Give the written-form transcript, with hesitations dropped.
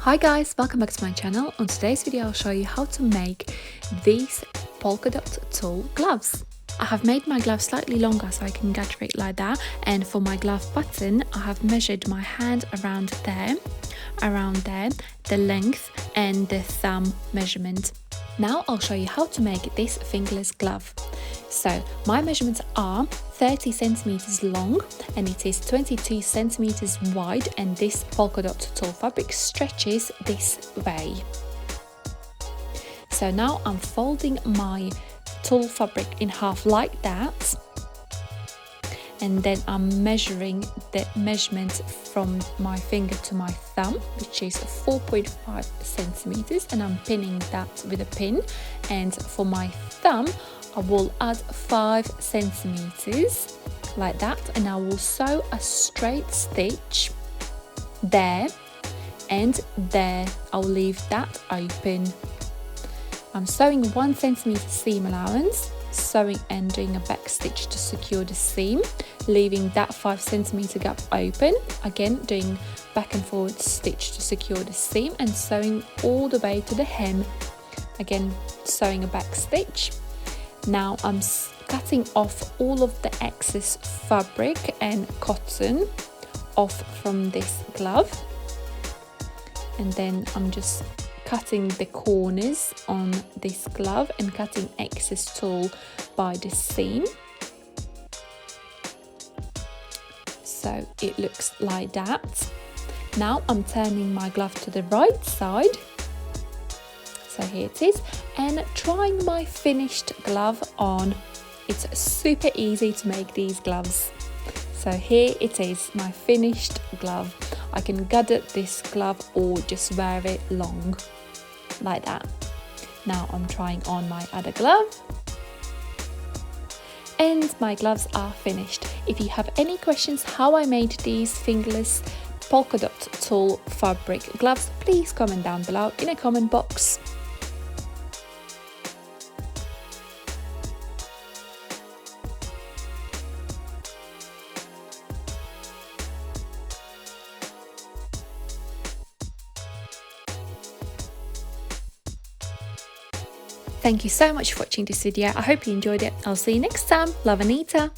Hi guys, welcome back to my channel. On today's video I'll show you how to make these polka dot tulle gloves. I have made my glove slightly longer so I can gather it like that, and for my glove button I have measured my hand around there, the length and the thumb measurement. Now I'll show you how to make this fingerless glove. So my measurements are 30 centimeters long and it is 22 centimeters wide, and this polka dot tulle fabric stretches this way. So now I'm folding my tulle fabric in half like that, and then I'm measuring the measurement from my finger to my thumb, which is 4.5 centimeters, and I'm pinning that with a pin. And for my thumb I will add 5 centimeters like that, and I will sew a straight stitch there and there. I'll leave that open. I'm sewing 1 centimeter seam allowance, sewing and doing a back stitch to secure the seam, leaving that 5 centimeter gap open, again doing back and forward stitch to secure the seam, and sewing all the way to the hem, again sewing a back stitch. Now I'm cutting off all of the excess fabric and cotton off from this glove, and then I'm just cutting the corners on this glove and cutting excess tulle by the seam. So it looks like that. Now I'm turning my glove to the right side. So here it is, and trying my finished glove on. It's super easy to make these gloves. So here it is, my finished glove. I can gather this glove or just wear it long like that. Now I'm trying on my other glove, and my gloves are finished. If you have any questions how I made these fingerless polka dot tulle fabric gloves, please comment down below in a comment box. Thank you so much for watching this video. I hope you enjoyed it. I'll see you next time. Love, Anita.